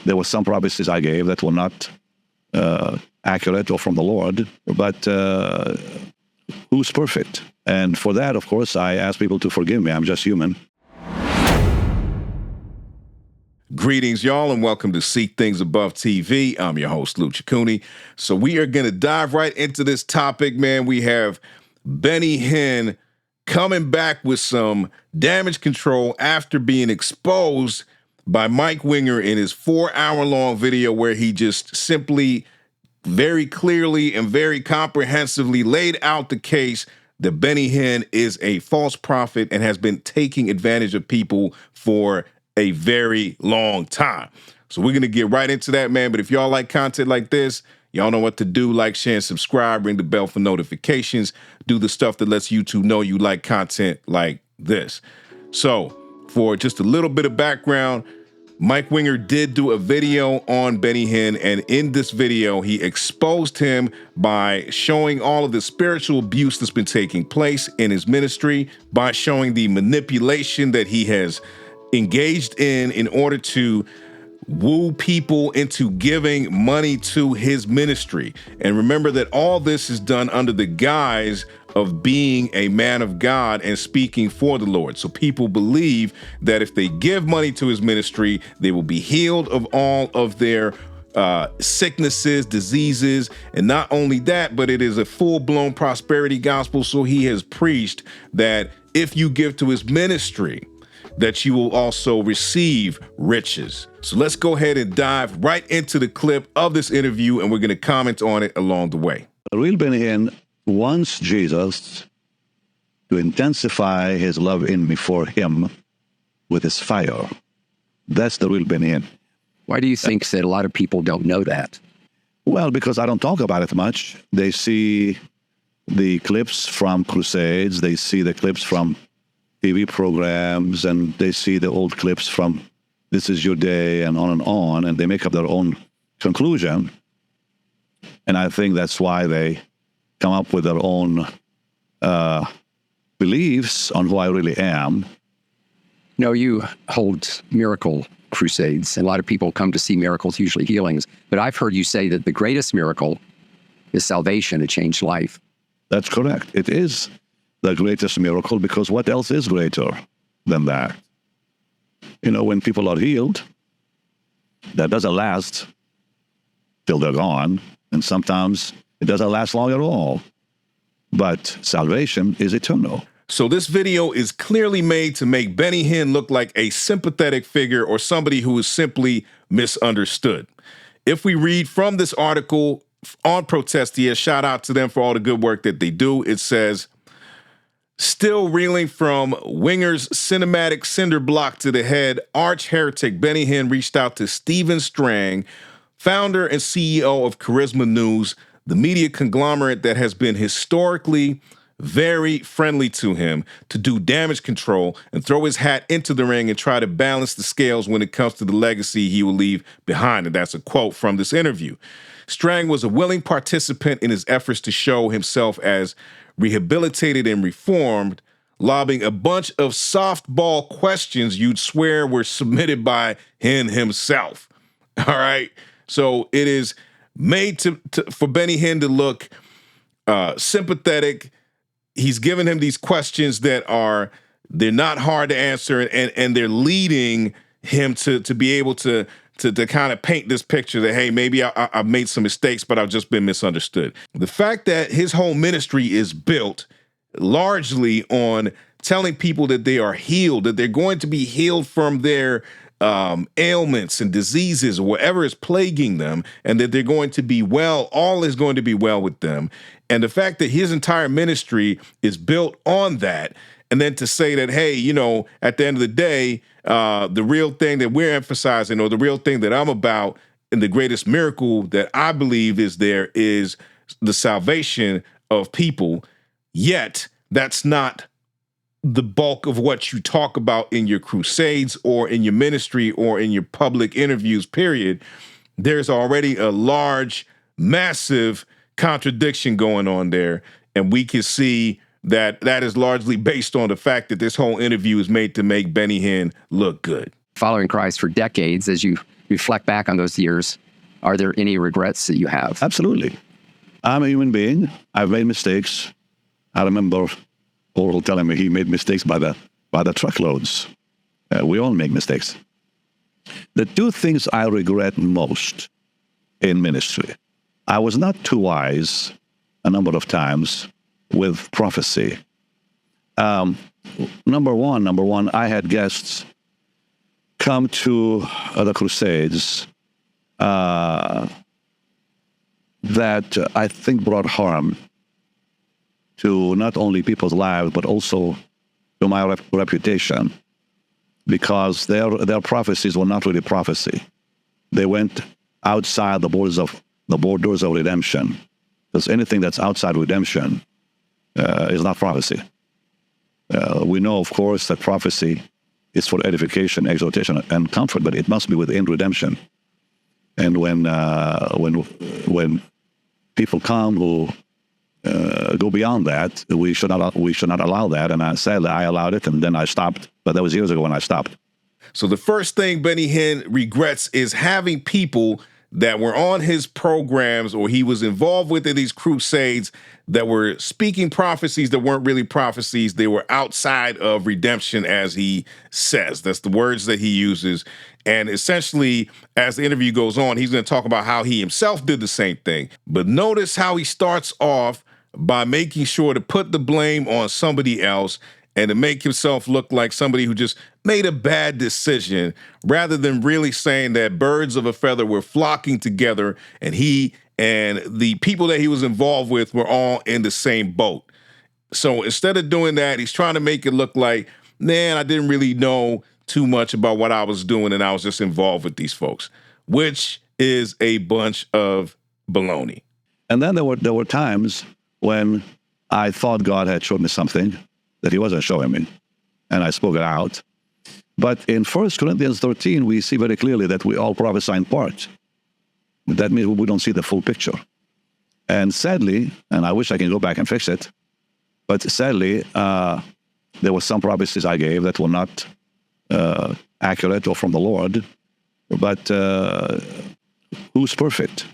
There were some prophecies I gave that were not accurate or from the Lord, but who's perfect? And for that, of course, I ask people to forgive me. I'm just human. Greetings, y'all, and welcome to See Things Above TV. I'm your host, Lou Ciccone. So we are going to dive right into this topic, man. We have Benny Hinn coming back with some damage control after being exposed by Mike Winger in his 4-hour-long video where he just simply very clearly and very comprehensively laid out the case that Benny Hinn is a false prophet and has been taking advantage of people for a very long time. So we're going to get right into that, man. But if y'all like content like this, y'all know what to do. Like, share, and subscribe. Ring the bell for notifications. Do the stuff that lets YouTube know you like content like this. So for just a little bit of background, Mike Winger did do a video on Benny Hinn, and in this video, he exposed him by showing all of the spiritual abuse that's been taking place in his ministry, by showing the manipulation that he has engaged in order to woo people into giving money to his ministry. And remember that all this is done under the guise of being a man of God and speaking for the Lord. So people believe that if they give money to his ministry, they will be healed of all of their sicknesses, diseases, and not only that, but it is a full-blown prosperity gospel. So he has preached that if you give to his ministry, that you will also receive riches. So let's go ahead and dive right into the clip of this interview, and we're going to comment on it along the way. The real Benny Hinn wants Jesus to intensify his love in me for him with his fire. That's the real Benny Hinn. Why do you think that a lot of people don't know that? Well, because I don't talk about it much. They see the clips from crusades, they see the clips from TV programs, and they see the old clips from This Is Your Day and on, and they make up their own conclusion. And I think that's why they come up with their own beliefs on who I really am. No, you hold miracle crusades, and a lot of people come to see miracles, usually healings. But I've heard you say that the greatest miracle is salvation, a changed life. That's correct. It is the greatest miracle, because what else is greater than that? You know, when people are healed, that doesn't last till they're gone, and sometimes it doesn't last long at all. But salvation is eternal. So this video is clearly made to make Benny Hinn look like a sympathetic figure or somebody who is simply misunderstood. If we read from this article on Protestia, shout out to them for all the good work that they do, it says, still reeling from Winger's cinematic cinder block to the head, arch heretic Benny Hinn reached out to Stephen Strang, founder and CEO of Charisma News, the media conglomerate that has been historically very friendly to him, to do damage control and throw his hat into the ring and try to balance the scales when it comes to the legacy he will leave behind. And that's a quote from this interview. Strang was a willing participant in his efforts to show himself as rehabilitated and reformed, lobbing a bunch of softball questions you'd swear were submitted by Hinn himself. All right. So it is made for Benny Hinn to look sympathetic. He's given him these questions that they're not hard to answer, and they're leading him to be able to kind of paint this picture that, hey, maybe I've made some mistakes, but I've just been misunderstood. The fact that his whole ministry is built largely on telling people that they are healed, that they're going to be healed from their ailments and diseases or whatever is plaguing them, and that they're going to be well, all is going to be well with them. And the fact that his entire ministry is built on that, and then to say that, hey, you know, at the end of the day, the real thing that we're emphasizing, or the real thing that I'm about, and the greatest miracle that I believe is there, is the salvation of people. Yet that's not the bulk of what you talk about in your crusades or in your ministry or in your public interviews, period. There's already a large, massive contradiction going on there. And we can see that is largely based on the fact that this whole interview is made to make Benny Hinn look good. Following Christ for decades, as you reflect back on those years, are there any regrets that you have? Absolutely. I'm a human being. I've made mistakes. I remember Oral telling me he made mistakes by the truckloads. We all make mistakes. The two things I regret most in ministry: I was not too wise a number of times with prophecy. Number one, I had guests come to the crusades that I think brought harm to not only people's lives, but also to my reputation, because their prophecies were not really prophecy. They went outside the borders of redemption, because anything that's outside redemption is not prophecy. We know, of course, that prophecy is for edification, exhortation, and comfort, but it must be within redemption. And when people come who go beyond that, we should not allow that. And sadly, I allowed it, and then I stopped. But that was years ago when I stopped. So the first thing Benny Hinn regrets is having people that were on his programs or he was involved with in these crusades that were speaking prophecies that weren't really prophecies. They were outside of redemption, as he says. That's the words that he uses. And essentially, as the interview goes on, he's going to talk about how he himself did the same thing. But notice how he starts off by making sure to put the blame on somebody else and to make himself look like somebody who just made a bad decision, rather than really saying that birds of a feather were flocking together and he and the people that he was involved with were all in the same boat. So instead of doing that, he's trying to make it look like, man, I didn't really know too much about what I was doing and I was just involved with these folks, which is a bunch of baloney. And then there were times when I thought God had showed me something that he wasn't showing me, and I spoke it out. But in 1 Corinthians 13, we see very clearly that we all prophesy in part. That means we don't see the full picture. And sadly, and I wish I can go back and fix it, but sadly, there were some prophecies I gave that were not accurate or from the Lord. But who's perfect?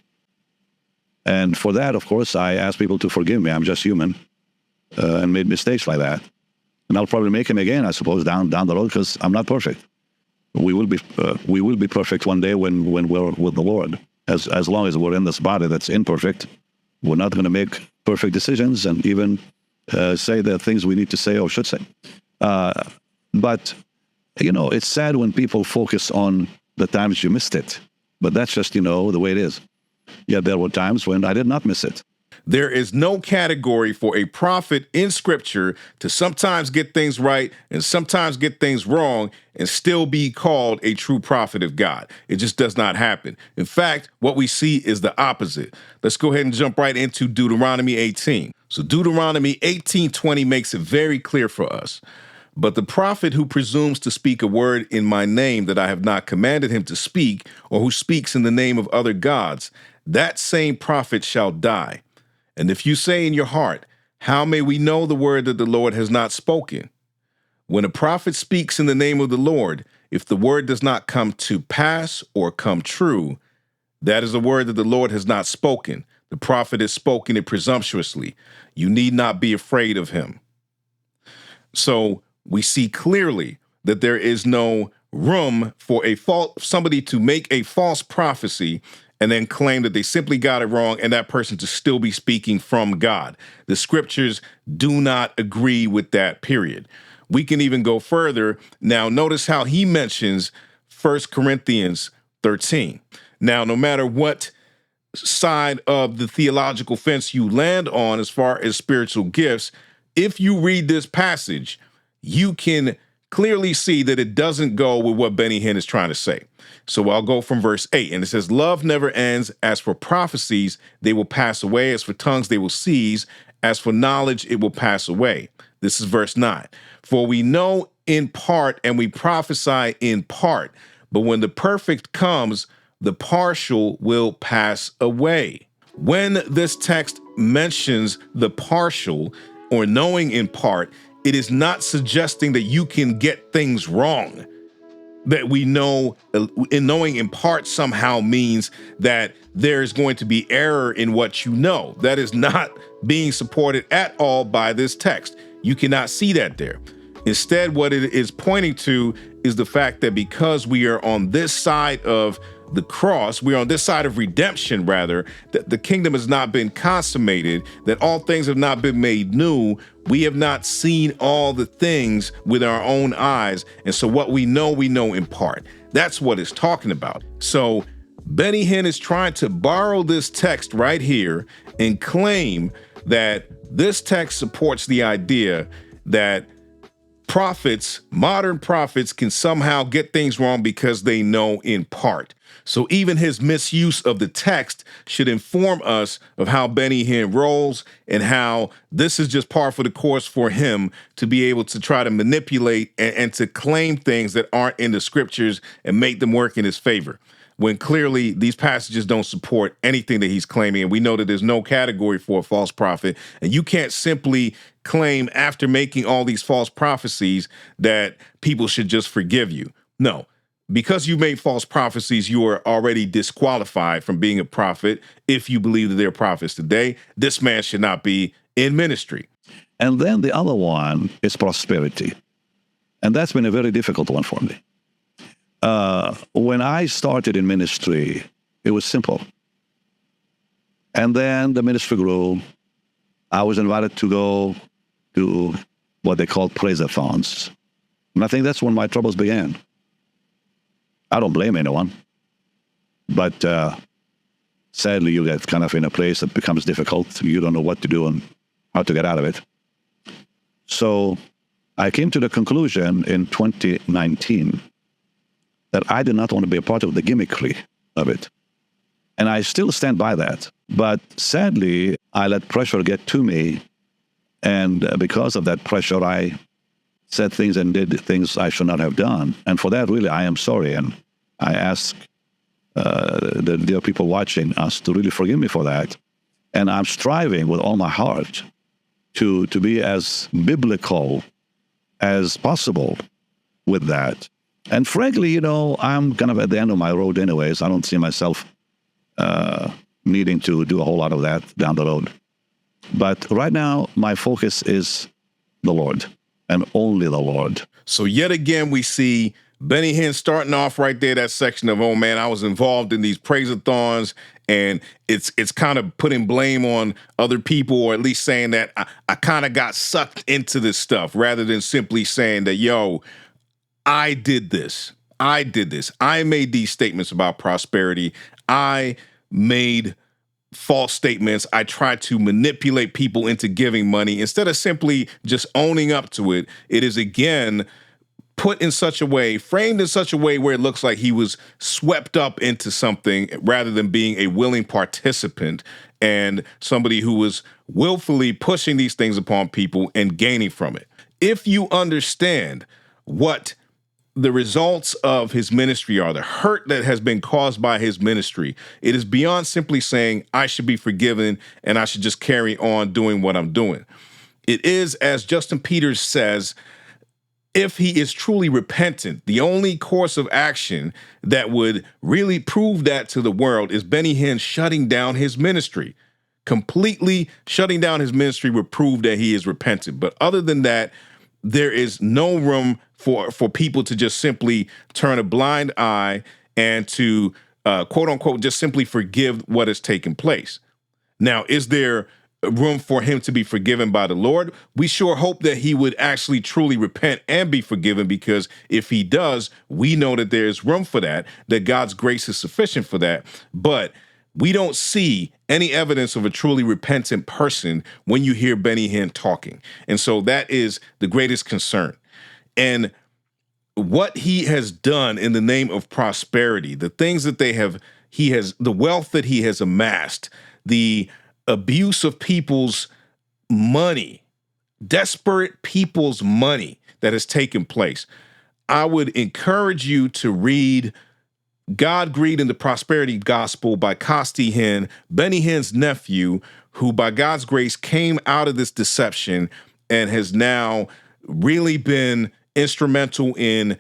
And for that, of course, I ask people to forgive me. I'm just human and made mistakes like that. And I'll probably make them again, I suppose, down the road, because I'm not perfect. We will be perfect one day when we're with the Lord. As long as we're in this body that's imperfect, we're not going to make perfect decisions and even say the things we need to say or should say. But, it's sad when people focus on the times you missed it. But that's just, the way it is. Yet there were times when I did not miss it. There is no category for a prophet in Scripture to sometimes get things right and sometimes get things wrong and still be called a true prophet of God. It just does not happen. In fact, what we see is the opposite. Let's go ahead and jump right into Deuteronomy 18. So Deuteronomy 18:20 makes it very clear for us. But the prophet who presumes to speak a word in my name that I have not commanded him to speak, or who speaks in the name of other gods, that same prophet shall die. And if you say in your heart, how may we know the word that the Lord has not spoken? When a prophet speaks in the name of the Lord, if the word does not come to pass or come true, that is a word that the Lord has not spoken. The prophet has spoken it presumptuously. You need not be afraid of him. So we see clearly that there is no room for somebody to make a false prophecy and then claim that they simply got it wrong and that person to still be speaking from God. The scriptures do not agree with that, period. We can even go further. Now, notice how he mentions 1 Corinthians 13. Now, no matter what side of the theological fence you land on as far as spiritual gifts, if you read this passage, you can clearly see that it doesn't go with what Benny Hinn is trying to say. So I'll go from verse 8, and it says, love never ends. As for prophecies, they will pass away. As for tongues, they will cease. As for knowledge, it will pass away. This is verse 9. For we know in part and we prophesy in part, but when the perfect comes, the partial will pass away. When this text mentions the partial or knowing in part, it is not suggesting that you can get things wrong. that we know, in knowing in part somehow means that there is going to be error in what you know. That is not being supported at all by this text. You cannot see that there. Instead, what it is pointing to is the fact that because we are on this side of the cross, we're on this side of redemption, rather, that the kingdom has not been consummated, that all things have not been made new. We have not seen all the things with our own eyes. And so what we know in part. That's what it's talking about. So Benny Hinn is trying to borrow this text right here and claim that this text supports the idea that prophets, modern prophets, can somehow get things wrong because they know in part. So even his misuse of the text should inform us of how Benny Hinn rolls and how this is just par for the course for him to be able to try to manipulate and to claim things that aren't in the scriptures and make them work in his favor, when clearly these passages don't support anything that he's claiming. And we know that there's no category for a false prophet. And you can't simply claim after making all these false prophecies that people should just forgive you. No, because you made false prophecies, you are already disqualified from being a prophet. If you believe that there are prophets today, this man should not be in ministry. And then the other one is prosperity. And that's been a very difficult one for me. When I started in ministry, it was simple. And then the ministry grew. I was invited to go to what they call praise-a-thons. And I think that's when my troubles began. I don't blame anyone. But sadly, you get kind of in a place that becomes difficult. You don't know what to do and how to get out of it. So I came to the conclusion in 2019 that I did not want to be a part of the gimmickry of it. And I still stand by that. But sadly, I let pressure get to me. And because of that pressure, I said things and did things I should not have done. And for that, really, I am sorry. And I ask the dear people watching us to really forgive me for that. And I'm striving with all my heart to be as biblical as possible with that. And frankly, you know, I'm kind of at the end of my road anyways. I don't see myself needing to do a whole lot of that down the road. But right now, my focus is the Lord and only the Lord. So yet again, we see Benny Hinn starting off right there, that section of, oh man, I was involved in these praise-a-thons, and it's kind of putting blame on other people, or at least saying that I kind of got sucked into this stuff, rather than simply saying that, yo, I did this. I made these statements about prosperity. I made false statements. I tried to manipulate people into giving money. Instead of simply just owning up to it, it is again put in such a way, framed in such a way where it looks like he was swept up into something rather than being a willing participant and somebody who was willfully pushing these things upon people and gaining from it. If you understand what the results of his ministry are, the hurt that has been caused by his ministry, it is beyond simply saying, I should be forgiven and I should just carry on doing what I'm doing. It is, as Justin Peters says, if he is truly repentant, the only course of action that would really prove that to the world is Benny Hinn shutting down his ministry. Completely shutting down his ministry would prove that he is repentant. But other than that, there is no room for people to just simply turn a blind eye and to, quote unquote, just simply forgive what has taken place. Now, is there room for him to be forgiven by the Lord? We sure hope that he would actually truly repent and be forgiven, because if he does, we know that there's room for that God's grace is sufficient for that. But we don't see any evidence of a truly repentant person when you hear Benny Hinn talking. And so that is the greatest concern. And what he has done in the name of prosperity, the things that the wealth that he has amassed, the abuse of people's money, desperate people's money that has taken place. I would encourage you to read God, Greed, and the Prosperity Gospel by Costi Hinn, Benny Hinn's nephew, who by God's grace came out of this deception and has now really been instrumental in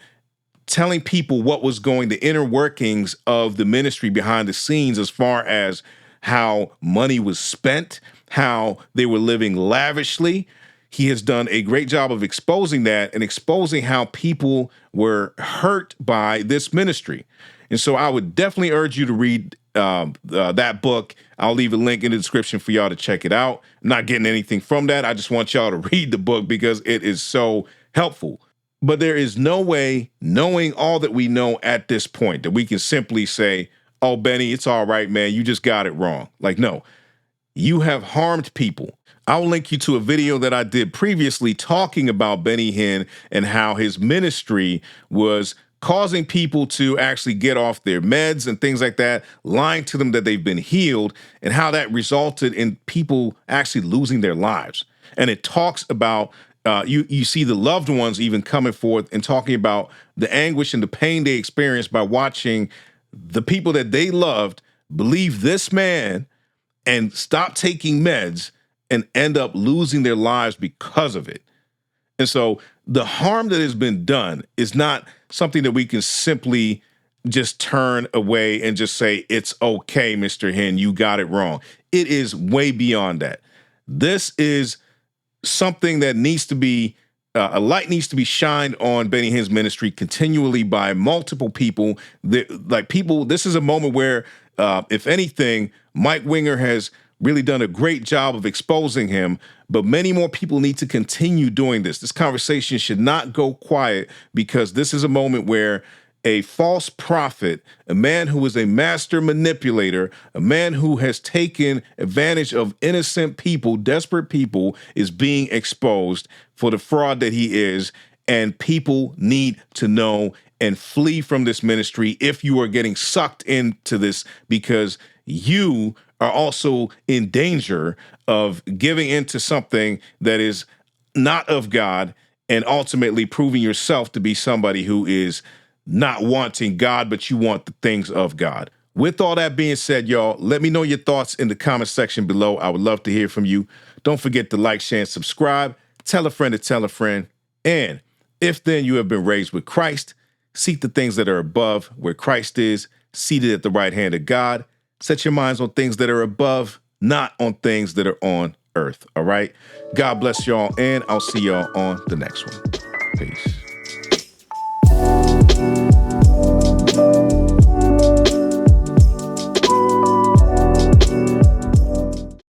telling people what was going, the inner workings of the ministry behind the scenes, as far as how money was spent, how they were living lavishly. He has done a great job of exposing that and exposing how people were hurt by this ministry. And so I would definitely urge you to read that book. I'll leave a link in the description for y'all to check it out. I'm not getting anything from that. I just want y'all to read the book because it is so helpful. But there is no way, knowing all that we know at this point, that we can simply say, oh, Benny, it's all right, man. You just got it wrong. Like, no, you have harmed people. I'll link you to a video that I did previously talking about Benny Hinn and how his ministry was causing people to actually get off their meds and things like that, lying to them that they've been healed, and how that resulted in people actually losing their lives. And it talks about, you see the loved ones even coming forth and talking about the anguish and the pain they experienced by watching the people that they loved believe this man and stop taking meds and end up losing their lives because of it. And so the harm that has been done is not something that we can simply just turn away and just say, it's okay, Mr. Hinn, you got it wrong. It is way beyond that. This is something that needs to be, a light needs to be shined on Benny Hinn's ministry continually by multiple people. This is a moment where, if anything, Mike Winger has really done a great job of exposing him, but many more people need to continue doing this. This conversation should not go quiet, because this is a moment where a false prophet, a man who is a master manipulator, a man who has taken advantage of innocent people, desperate people, is being exposed for the fraud that he is. And people need to know and flee from this ministry if you are getting sucked into this, because you are also in danger of giving into something that is not of God and ultimately proving yourself to be somebody who is not wanting God, but you want the things of God. With all that being said, y'all, let me know your thoughts in the comment section below. I would love to hear from you. Don't forget to like, share, and subscribe. Tell a friend to tell a friend. And if then you have been raised with Christ, seek the things that are above, where Christ is, seated at the right hand of God. Set your minds on things that are above, not on things that are on earth. All right? God bless y'all, and I'll see y'all on the next one. Peace.